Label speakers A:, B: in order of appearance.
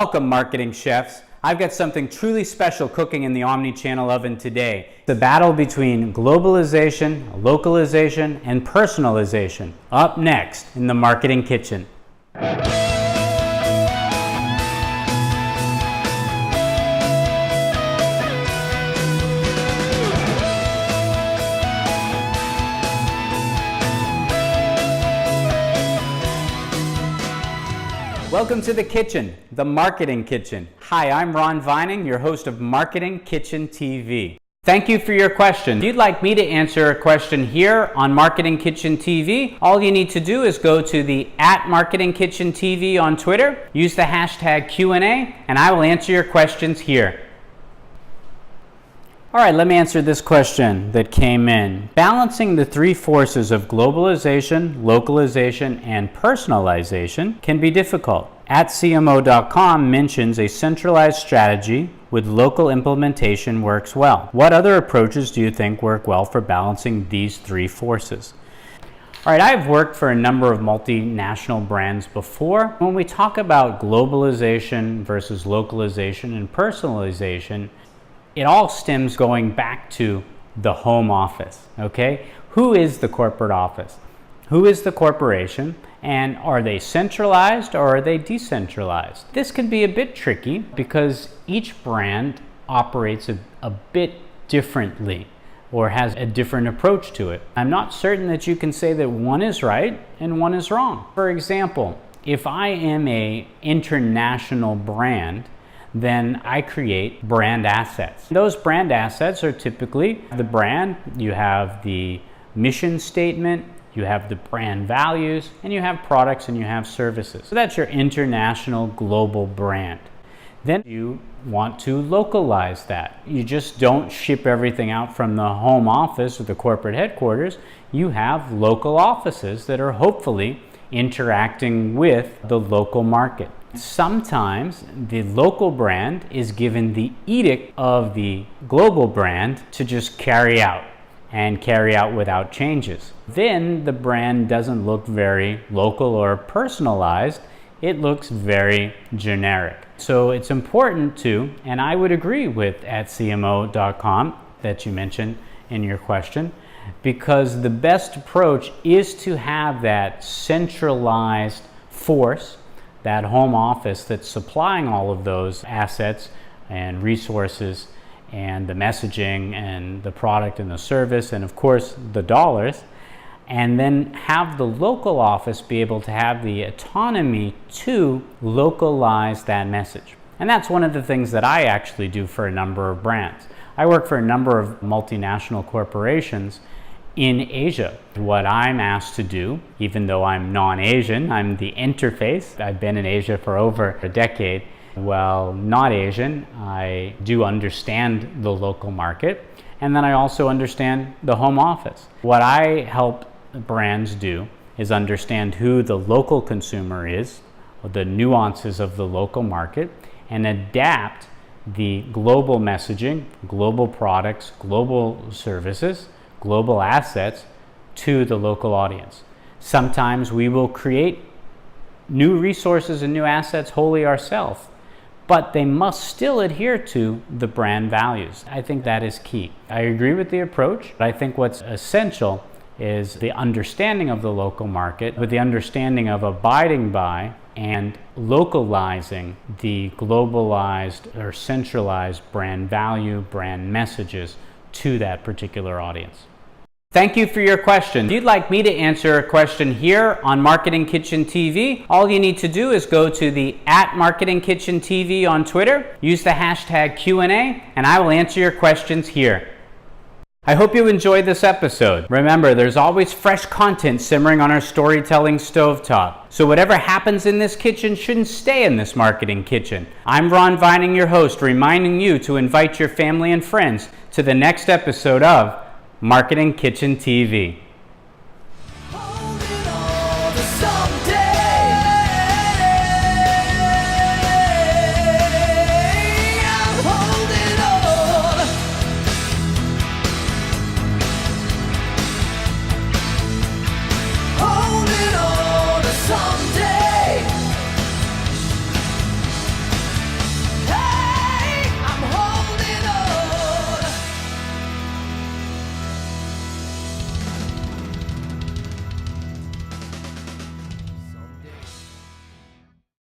A: Welcome, marketing chefs. I've got something truly special cooking in the Omni-Channel oven today. The battle between globalization, localization, and personalization. Up next in the Marketing Kitchen. Welcome to the kitchen, the Marketing Kitchen. Hi, I'm Ron Vining, your host of MarketingKitchenTV. Thank you for your question. If you'd like me to answer a question here on MarketingKitchenTV, all you need to do is go to the @MarketingKitchenTV on Twitter, use the hashtag Q&A, and I will answer your questions here. All right, let me answer this question that came in. Balancing the three forces of globalization, localization, and personalization can be difficult. @CMO.com mentions a centralized strategy with local implementation works well. What other approaches do you think work well for balancing these three forces? All right, I've worked for a number of multinational brands before. When we talk about globalization versus localization and personalization, it all stems going back to the home office, okay? Who is the corporate office? Who is the corporation? And are they centralized or are they decentralized? This can be a bit tricky because each brand operates a bit differently or has a different approach to it. I'm not certain that you can say that one is right and one is wrong. For example, if I am an international brand, then I create brand assets. Those brand assets are typically the brand, you have the mission statement, you have the brand values, and you have products and you have services. So that's your international global brand. Then you want to localize that. You just don't ship everything out from the home office or the corporate headquarters. You have local offices that are hopefully interacting with the local market. Sometimes the local brand is given the edict of the global brand to just carry out without changes. Then the brand doesn't look very local or personalized, it looks very generic. So it's important to, and I would agree with @CMO.com that you mentioned in your question, because the best approach is to have that centralized force, that home office that's supplying all of those assets and resources and the messaging and the product and the service and of course the dollars, and then have the local office be able to have the autonomy to localize that message. And that's one of the things that I actually do for a number of brands. I work for a number of multinational corporations in Asia. What I'm asked to do, even though I'm non-Asian, I'm the interface. I've been in Asia for over a decade. Well, not Asian, I do understand the local market, and then I also understand the home office. What I help brands do is understand who the local consumer is, the nuances of the local market, and adapt the global messaging, global products, global services, global assets to the local audience. Sometimes we will create new resources and new assets wholly ourselves, but they must still adhere to the brand values. I think that is key. I agree with the approach, but I think what's essential is the understanding of the local market with the understanding of abiding by and localizing the globalized or centralized brand value, brand messages to that particular audience. Thank you for your question. If you'd like me to answer a question here on MarketingKitchenTV, all you need to do is go to the @MarketingKitchenTV on Twitter, use the hashtag Q&A, and I will answer your questions here. I hope you enjoyed this episode. Remember, there's always fresh content simmering on our storytelling stovetop. So whatever happens in this kitchen shouldn't stay in this marketing kitchen. I'm Ron Vining, your host, reminding you to invite your family and friends to the next episode of Marketing Kitchen TV.